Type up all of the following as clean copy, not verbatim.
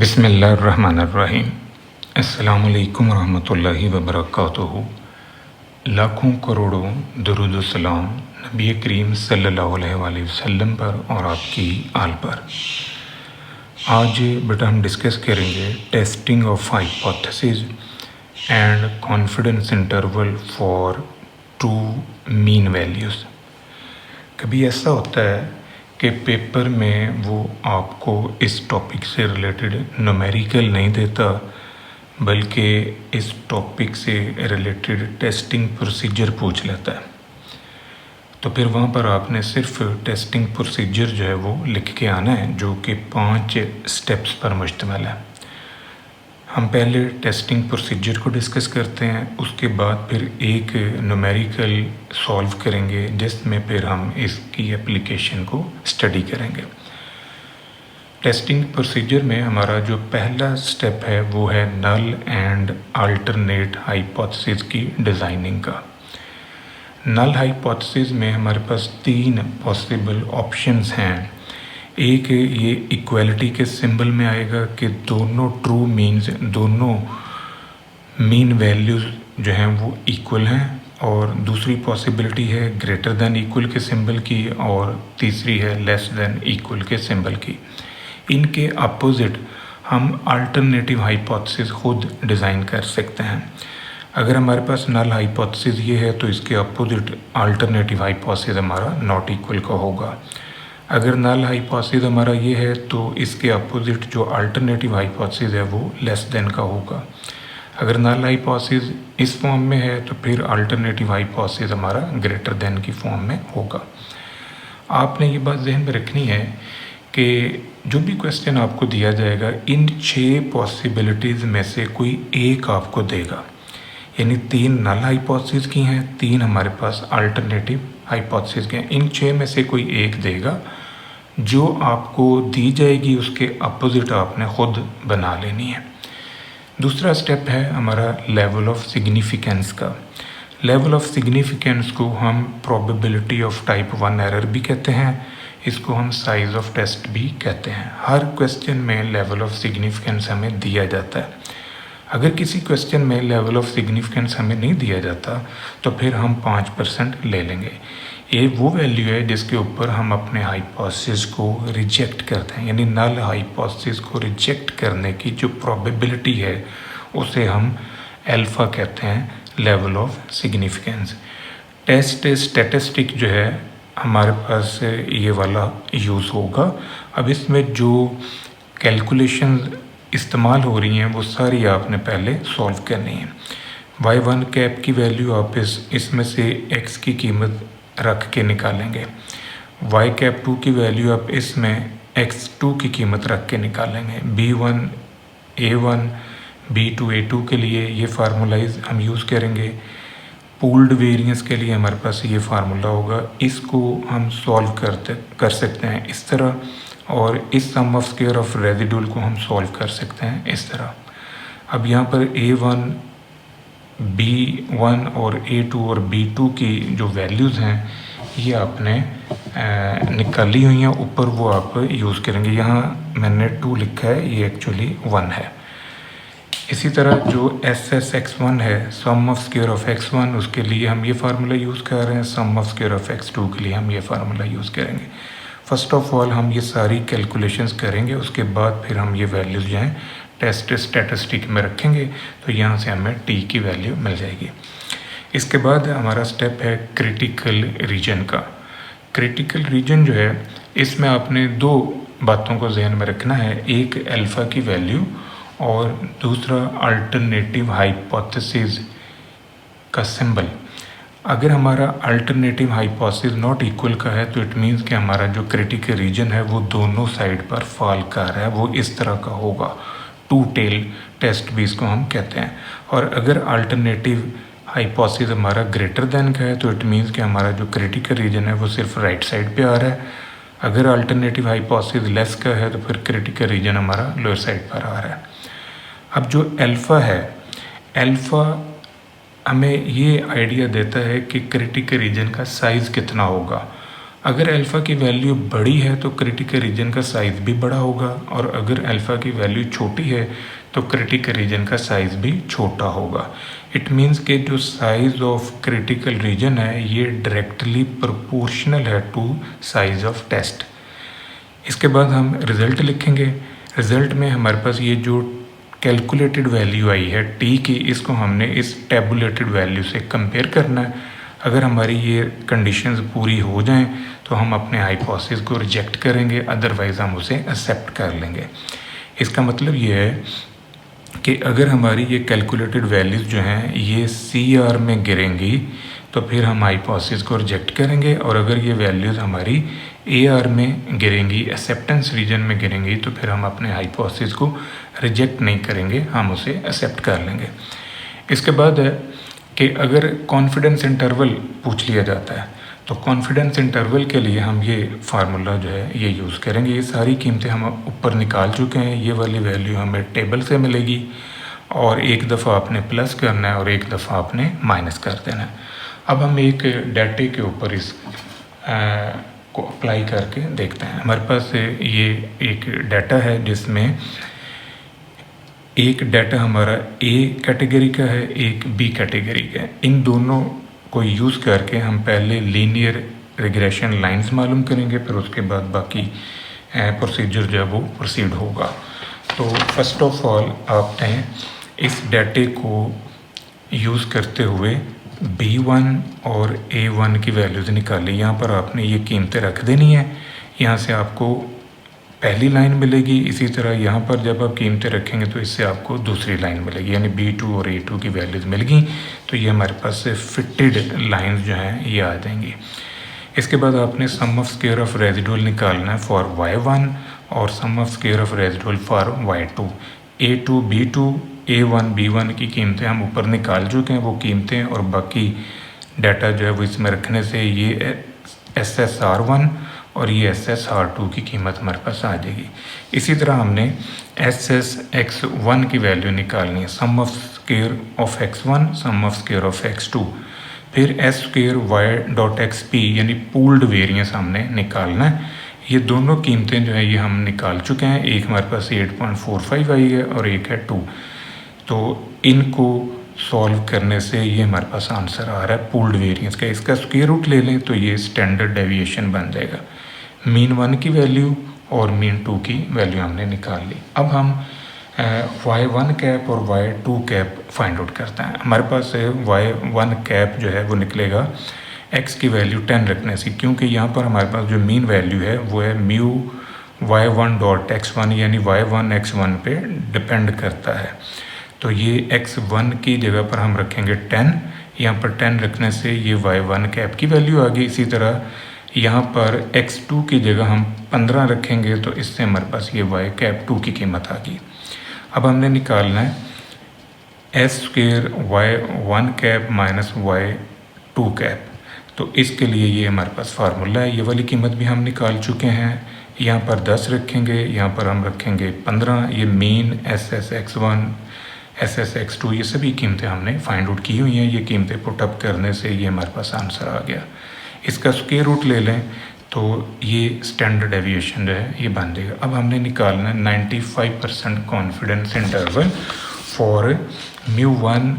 बिस्मिल्लाहिर्रहमानिर्रहीम। अस्सलामु अलैकुम रहमतुल्लाहि व बरकातुहू। लाखों करोड़ों दुरूद व सलाम नबी करीम सल्लल्लाहु अलैहि वसल्लम पर और आपकी आल पर। आज बेटा हम डिस्कस करेंगे testing of hypothesis and confidence interval for two mean values. कभी ऐसा होता है कि पेपर में वो आपको इस टॉपिक से रिलेटेड न्यूमेरिकल नहीं देता, बल्कि इस टॉपिक से रिलेटेड टेस्टिंग प्रोसीजर पूछ लेता है। तो फिर वहाँ पर आपने सिर्फ टेस्टिंग प्रोसीजर जो है वो लिख के आना है, जो कि 5 स्टेप्स पर मुश्तमिल है। हम पहले टेस्टिंग प्रोसीजर को डिस्कस करते हैं, उसके बाद फिर एक न्यूमेरिकल सॉल्व करेंगे, जिसमें फिर हम इसकी एप्लीकेशन को स्टडी करेंगे। टेस्टिंग प्रोसीजर में हमारा जो पहला स्टेप है वो है नल एंड अल्टरनेट हाइपोथेसिस की डिज़ाइनिंग का। नल हाइपोथेसिस में हमारे पास 3 पॉसिबल ऑप्शंस हैं। एक ये इक्वलिटी के सिंबल में आएगा कि दोनों ट्रू मीन्स दोनों मीन वैल्यूज़ जो हैं वो इक्वल हैं, और दूसरी पॉसिबिलिटी है ग्रेटर देन इक्वल के सिंबल की, और तीसरी है लेस देन इक्वल के सिंबल की। इनके अपोजिट हम अल्टरनेटिव हाइपोथेसिस खुद डिज़ाइन कर सकते हैं। अगर हमारे पास नल हाइपोथेसिस ये है तो इसके अपोजिट अल्टरनेटिव हाइपोथेसिस हमारा नॉट इक्वल का होगा। अगर नल हाइपोथेसिस हमारा ये है तो इसके अपोजिट जो अल्टरनेटिव हाइपोथेसिस है वो लेस देन का होगा। अगर नल हाइपोथेसिस इस फॉर्म में है तो फिर अल्टरनेटिव हाइपोथेसिस हमारा ग्रेटर देन की फॉर्म में होगा। आपने ये बात जहन में रखनी है कि जो भी क्वेश्चन आपको दिया जाएगा, इन 6 पॉसिबिलिटीज़ में से कोई एक आपको देगा। यानी 3 नल हाइपोथेसिस की हैं, 3 हमारे पास अल्टरनेटिव हाइपोथेसिस के हैं। इन 6 में से कोई एक देगा। जो आपको दी जाएगी उसके अपोजिट आपने खुद बना लेनी है। दूसरा स्टेप है हमारा लेवल ऑफ सिग्निफिकेंस का। लेवल ऑफ सिग्निफिकेंस को हम प्रोबेबिलिटी ऑफ टाइप 1 एरर भी कहते हैं, इसको हम साइज ऑफ टेस्ट भी कहते हैं। हर क्वेश्चन में लेवल ऑफ सिग्निफिकेंस हमें दिया जाता है। अगर किसी क्वेश्चन में लेवल ऑफ सिग्निफिकेंस हमें नहीं दिया जाता तो फिर हम 5% ले लेंगे। ये वो वैल्यू है जिसके ऊपर हम अपने हाइपोथेसिस को रिजेक्ट करते हैं, यानी नल हाइपोथेसिस को रिजेक्ट करने की जो प्रोबेबिलिटी है उसे हम अल्फा कहते हैं, level of significance. Test statistic जो है हमारे पास ये वाला यूज़ होगा। अब इसमें जो कैलकुलेशन इस्तेमाल हो रही हैं वो सारी आपने पहले सॉल्व करनी है। y1 कैप की वैल्यू आप इसमें से x की कीमत रख के निकालेंगे। y कैप 2 की वैल्यू आप इसमें x2 की कीमत रख के निकालेंगे। b1 a1 b2 a2 के लिए ये फार्मूलाइज हम यूज़ करेंगे। पूल्ड वेरिएंस के लिए हमारे पास ये फार्मूला होगा। इसको हम सॉल्व कर सकते हैं इस तरह, और इस सम ऑफ स्क्वायर ऑफ रेजिड्यूल को हम सॉल्व कर सकते हैं इस तरह। अब यहाँ पर a1 b1 और a2 और b2 की जो वैल्यूज़ हैं ये आपने निकाली हुई हैं, ऊपर वो आप यूज़ करेंगे। यहाँ मैंने 2 लिखा है, ये एक्चुअली 1 है। इसी तरह जो SSX1 है, sum of square of x1, उसके लिए हम ये फार्मूला यूज़ कर रहे हैं। सम ऑफ स्क्वायर ऑफ x2 के लिए हम ये फार्मूला यूज़ करेंगे। फर्स्ट ऑफ ऑल हम ये सारी कैलकुलेशंस करेंगे, उसके बाद फिर हम ये वैल्यूज़ जो हैं टेस्ट स्टैटिस्टिक में रखेंगे, तो यहाँ से हमें t की वैल्यू मिल जाएगी। इसके बाद हमारा स्टेप है क्रिटिकल रीजन का। क्रिटिकल रीजन जो है इसमें आपने 2 बातों को जहन में रखना है, एक अल्फ़ा की वैल्यू और दूसरा अल्टरनेटिव हाइपोथेसिस का सिंबल। अगर हमारा अल्टरनेटिव हाइपोथेसिस नॉट इक्वल का है तो इट मीन्स कि हमारा जो क्रिटिकल रीजन है वो दोनों साइड पर फॉल कर रहा है, वो इस तरह का होगा। 2 टेल टेस्ट भी इसको हम कहते हैं। और अगर अल्टरनेटिव हाइपोथेसिस हमारा ग्रेटर देन का है तो इट मीन्स कि हमारा जो क्रिटिकल रीजन है वो सिर्फ राइट साइड पे आ रहा है। अगर अल्टरनेटिव हाइपोथेसिस लेस का है तो फिर क्रिटिकल रीजन हमारा लोअर साइड पर आ रहा है। अब जो अल्फ़ा है, अल्फ़ा हमें ये आइडिया देता है कि क्रिटिकल रीजन का साइज़ कितना होगा। अगर अल्फ़ा की वैल्यू बड़ी है तो क्रिटिकल रीजन का साइज़ भी बड़ा होगा, और अगर अल्फ़ा की वैल्यू छोटी है तो क्रिटिकल रीजन का साइज़ भी छोटा होगा। इट मीन्स कि जो साइज़ ऑफ क्रिटिकल रीजन है ये डायरेक्टली प्रोपोर्शनल है टू साइज़ ऑफ टेस्ट। इसके बाद हम रिज़ल्ट लिखेंगे। रिज़ल्ट में हमारे पास ये जो कैलकुलेटेड वैल्यू आई है टी की, इसको हमने इस टैबुलेटेड वैल्यू से कंपेयर करना है। अगर हमारी ये कंडीशंस पूरी हो जाएं तो हम अपने हाइपोथेसिस को रिजेक्ट करेंगे, अदरवाइज़ हम उसे एक्सेप्ट कर लेंगे। इसका मतलब ये है कि अगर हमारी ये कैलकुलेटेड वैल्यूज़ जो हैं ये CR में गिरेंगी तो फिर हम हाइपोथेसिस को रिजेक्ट करेंगे, और अगर ये वैल्यूज़ हमारी AR में गिरेंगी, एक्सेप्टेंस रीजन में गिरेंगी, तो फिर हम अपने हाइपोथेसिस को रिजेक्ट नहीं करेंगे, हम उसे एक्सेप्ट कर लेंगे। इसके बाद है कि अगर कॉन्फिडेंस इंटरवल पूछ लिया जाता है तो कॉन्फिडेंस इंटरवल के लिए हम ये फार्मूला जो है ये यूज़ करेंगे। ये सारी कीमतें हम ऊपर निकाल चुके हैं, ये वाली वैल्यू हमें टेबल से मिलेगी, और एक दफ़ा आपने प्लस करना है और एक दफ़ा आपने माइनस कर देना है। अब हम एक डाटे के ऊपर इस को अप्लाई करके देखते हैं। हमारे पास ये एक डाटा है जिसमें एक डाटा हमारा A कैटेगरी का है, एक B कैटेगरी का है। इन दोनों को यूज़ करके हम पहले लीनियर रिग्रेशन लाइंस मालूम करेंगे, फिर उसके बाद बाकी प्रोसीजर जो है वो प्रोसीड होगा। तो फर्स्ट ऑफ ऑल आपने इस डाटे को यूज़ करते हुए B1 और A1 की वैल्यूज़ निकाली। यहाँ पर आपने ये कीमतें रख देनी है, यहाँ से आपको पहली लाइन मिलेगी। इसी तरह यहाँ पर जब आप कीमतें रखेंगे तो इससे आपको दूसरी लाइन मिलेगी, यानी B2 और A2 की वैल्यूज़ मिल गई। तो ये हमारे पास से फिटेड लाइंस जो हैं ये आ जाएंगी। इसके बाद आपने sum of square of residual निकालना है फॉर Y1 और sum of square of residual for Y2। A2 B2 A1 B1 की कीमतें हम ऊपर निकाल चुके हैं, वो कीमतें और बाकी डाटा जो है वो इसमें रखने से ये SSR1 और ये SSR2 की कीमत हमारे पास आ जाएगी। इसी तरह हमने SSX1 की वैल्यू निकालनी है, sum of square of X1 sum of square of X2। फिर S square Y dot XP यानी पूल्ड वेरिएंस हमने निकालना है। ये दोनों कीमतें जो है ये हम निकाल चुके हैं। एक हमारे पास 8.45 आई है और एक है 2। तो इनको सॉल्व करने से ये हमारे पास आंसर आ रहा है पूल्ड वेरिएंस का। इसका स्क्वायर रूट ले लें तो ये स्टैंडर्ड डेविएशन बन जाएगा। मीन 1 की वैल्यू और मीन 2 की वैल्यू हमने निकाल ली। अब हम Y1 कैप और Y2 कैप फाइंड आउट करते हैं। हमारे पास Y1 कैप जो है वो निकलेगा x की वैल्यू 10 रखने से, क्योंकि यहाँ पर हमारे पास जो मीन वैल्यू है वो है म्यू Y1 डॉट X1 यानी Y1 X1 पे डिपेंड करता है। तो ये X1 की जगह पर हम रखेंगे 10, यहाँ पर 10 रखने से ये Y1 कैप की वैल्यू आ गई। इसी तरह यहाँ पर X2 की जगह हम 15 रखेंगे तो इससे हमारे पास ये Y कैप 2 की कीमत आ गई। अब हमने निकालना है S square Y1 cap minus Y2 cap. तो इसके लिए ये हमारे पास फार्मूला है। ये वाली कीमत भी हम निकाल चुके हैं। यहाँ पर 10 रखेंगे, यहाँ पर हम रखेंगे 15। ये मीन SSX1 SSX2 ये सभी कीमतें हमने फाइंड आउट की हुई हैं। ये कीमतें पुटअप करने से ये हमारे पास आंसर आ गया। इसका स्क्वायर रूट ले लें तो ये स्टैंडर्ड डेविएशन जो है ये बन जाएगा। अब हमने निकालना है 95% कॉन्फिडेंस इंटरवल फॉर μ1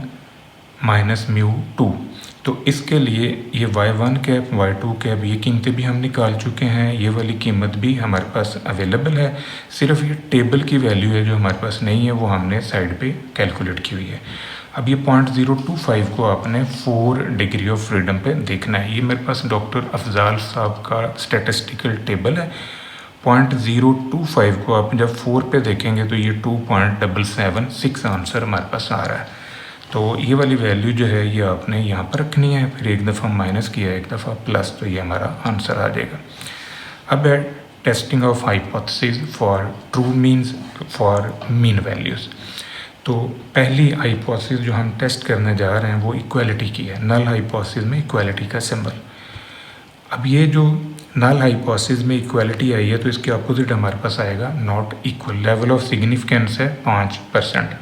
माइनस μ2। तो इसके लिए ये Y1 कैप Y2 कैप ये कीमतें भी हम निकाल चुके हैं। ये वाली कीमत भी हमारे पास अवेलेबल है। सिर्फ ये टेबल की वैल्यू है जो हमारे पास नहीं है, वो हमने साइड पे कैलकुलेट की हुई है। अब ये 0.025 को आपने 4 डिग्री ऑफ फ्रीडम पे देखना है। ये मेरे पास डॉक्टर अफजाल साहब का स्टैटिस्टिकल टेबल है। 0.025 को आप जब 4 पे देखेंगे तो ये 2.776 आंसर हमारे पास आ रहा है। तो ये वाली वैल्यू जो है ये आपने यहाँ पर रखनी है, फिर एक दफ़ा माइनस किया एक दफ़ा प्लस, तो ये हमारा आंसर आ जाएगा। अब है testing of hypothesis for true means for mean values. तो पहली हाइपोथेसिस जो हम टेस्ट करने जा रहे हैं वो इक्वालिटी की है। नल हाइपोथेसिस में इक्वालिटी का सिंबल। अब ये जो नल हाइपोथेसिस में इक्वालिटी आई है तो इसके अपोजिट हमारे पास आएगा not equal. Level of significance है 5%।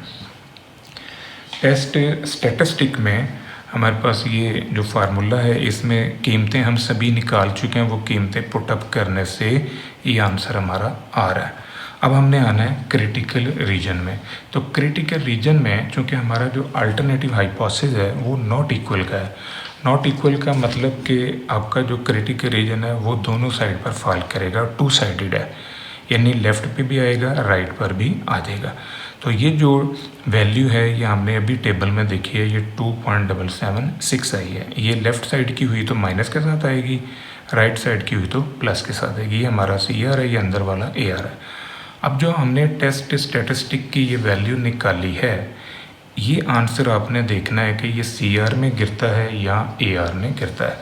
टेस्ट स्टैटिस्टिक में हमारे पास ये जो फार्मूला है इसमें कीमतें हम सभी निकाल चुके हैं, वो कीमतें पुटअप करने से ये आंसर हमारा आ रहा है। अब हमने आना है क्रिटिकल रीजन में। तो क्रिटिकल रीजन में चूँकि हमारा जो अल्टरनेटिव हाइपोथेसिस है वो नॉट इक्वल का है। नॉट इक्वल का मतलब कि आपका जो क्रिटिकल रीजन है वो दोनों साइड पर फॉल करेगा, टू साइडेड है, यानी लेफ़्ट पे भी आएगा, राइट पर भी आ जाएगा। तो ये जो वैल्यू है ये हमने अभी टेबल में देखी है, ये 2.776 आई है। ये लेफ़्ट साइड की हुई तो माइनस के साथ आएगी, राइट साइड की हुई तो प्लस के साथ आएगी। ये हमारा CR है, ये अंदर वाला AR है। अब जो हमने टेस्ट स्टैटिस्टिक की ये वैल्यू निकाली है, ये आंसर आपने देखना है कि ये CR में गिरता है या AR में गिरता है।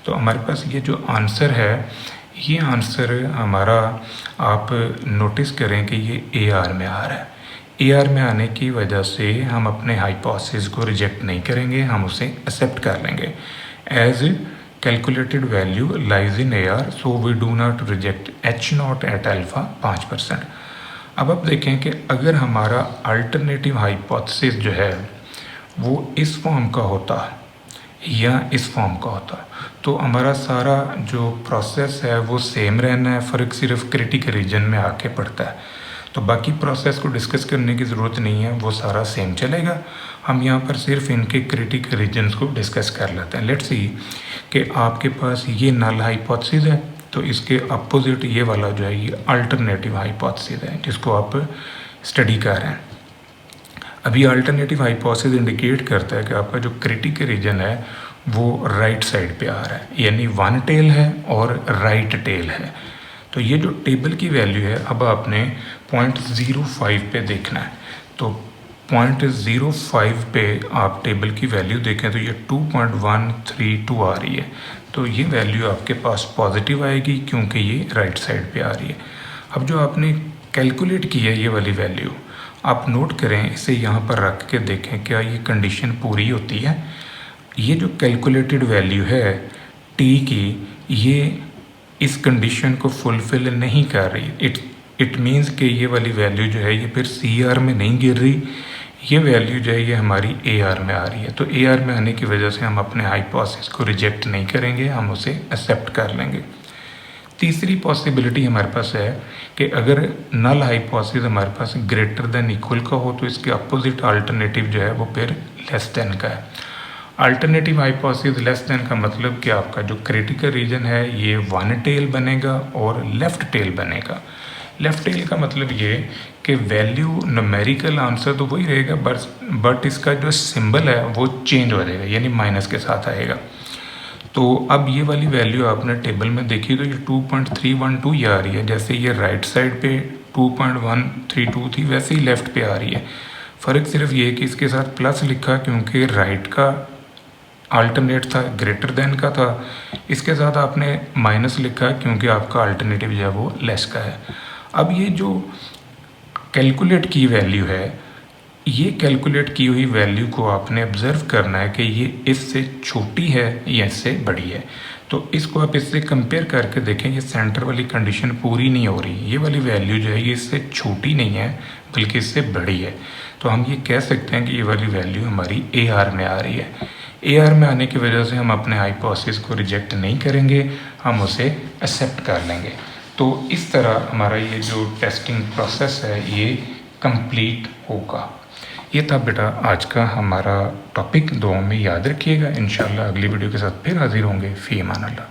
तो हमारे पास ये जो आंसर है, ये आंसर हमारा आप नोटिस करें कि ये AR में आ रहा है। AR में आने की वजह से हम अपने हाइपोथेसिस को रिजेक्ट नहीं करेंगे, हम उसे एक्सेप्ट कर लेंगे। As calculated value lies in AR, so we do not reject H0 at alpha 5%। अब आप देखें कि अगर हमारा अल्टरनेटिव हाइपोथेसिस जो है वो इस फॉर्म का होता या इस फॉर्म का होता तो हमारा सारा जो प्रोसेस है वो सेम रहना है, फ़र्क सिर्फ क्रिटिकल रीजन में आके पड़ता है। तो बाकी प्रोसेस को डिस्कस करने की ज़रूरत नहीं है, वो सारा सेम चलेगा। हम यहाँ पर सिर्फ इनके क्रिटिकल रीजन्स को डिस्कस कर लेते हैं। लेट्स सी कि आपके पास ये नल हाइपोथेसिस है, तो इसके अपोजिट ये वाला जो है ये अल्टरनेटिव हाइपोथेसिस है जिसको आप स्टडी कर रहे हैं। अभी अल्टरनेटिव हाइपोथेसिस इंडिकेट करता है कि आपका जो क्रिटिकल रीजन है वो राइट साइड पे आ रहा है, यानी वन टेल है और राइट टेल है। तो ये जो टेबल की वैल्यू है अब आपने 0.05 पे देखना है। तो 0.05 पे आप टेबल की वैल्यू देखें तो ये 2.132 आ रही है। तो ये वैल्यू आपके पास पॉजिटिव आएगी क्योंकि ये राइट साइड पे आ रही है। अब जो आपने कैलकुलेट की है ये वाली वैल्यू आप नोट करें, इसे यहाँ पर रख के देखें क्या ये कंडीशन पूरी होती है। ये जो कैलकुलेटेड वैल्यू है टी की, ये इस कंडीशन को फुलफ़िल नहीं कर रही। इट मीन्स कि ये वाली वैल्यू जो है ये फिर CR में नहीं गिर रही, ये वैल्यू जो है ये हमारी AR में आ रही है। तो AR में आने की वजह से हम अपने हाइपोथेसिस को रिजेक्ट नहीं करेंगे, हम उसे एक्सेप्ट कर लेंगे। तीसरी पॉसिबिलिटी हमारे पास है कि अगर नल हाइपोथेसिस हमारे पास ग्रेटर देन इक्वल का हो तो इसके अपोजिट अल्टरनेटिव जो है वो फिर लेस देन का है। अल्टरनेटिव हाइपोथेसिस लेस देन का मतलब कि आपका जो क्रिटिकल रीजन है ये वन टेल बनेगा और लेफ़्ट टेल बनेगा। लेफ़्ट टेल का मतलब ये कि वैल्यू न्यूमेरिकल आंसर तो वही रहेगा, बट इसका जो सिंबल है वो चेंज हो जाएगा, यानी माइनस के साथ आएगा। तो अब ये वाली वैल्यू आपने टेबल में देखी तो ये 2.312 ये आ रही है। जैसे ये राइट साइड पे 2.132 थी वैसे ही लेफ़्ट पे आ रही है। फ़र्क सिर्फ ये कि इसके साथ प्लस लिखा क्योंकि राइट का अल्टरनेट था, ग्रेटर देन का था। इसके साथ आपने माइनस लिखा क्योंकि आपका अल्टरनेटिव जो है वो लेस का है। अब ये जो कैलकुलेट की वैल्यू है, ये कैलकुलेट की हुई वैल्यू को आपने ऑब्ज़र्व करना है कि ये इससे छोटी है या इससे बड़ी है। तो इसको आप इससे कंपेयर करके देखें, ये सेंटर वाली कंडीशन पूरी नहीं हो रही। ये वाली वैल्यू जो है ये इससे छोटी नहीं है बल्कि इससे बड़ी है। तो हम ये कह सकते हैं कि ये वाली वैल्यू हमारी AR में आ रही है। AR में आने की वजह से हम अपने हाइपोथेसिस को रिजेक्ट नहीं करेंगे, हम उसे एक्सेप्ट कर लेंगे। तो इस तरह हमारा ये जो टेस्टिंग प्रोसेस है ये कंप्लीट होगा। ये था बेटा आज का हमारा टॉपिक, दुआ में याद रखिएगा। इंशाल्लाह अगली वीडियो के साथ फिर हाजिर होंगे। फ़ी अमान अल्लाह।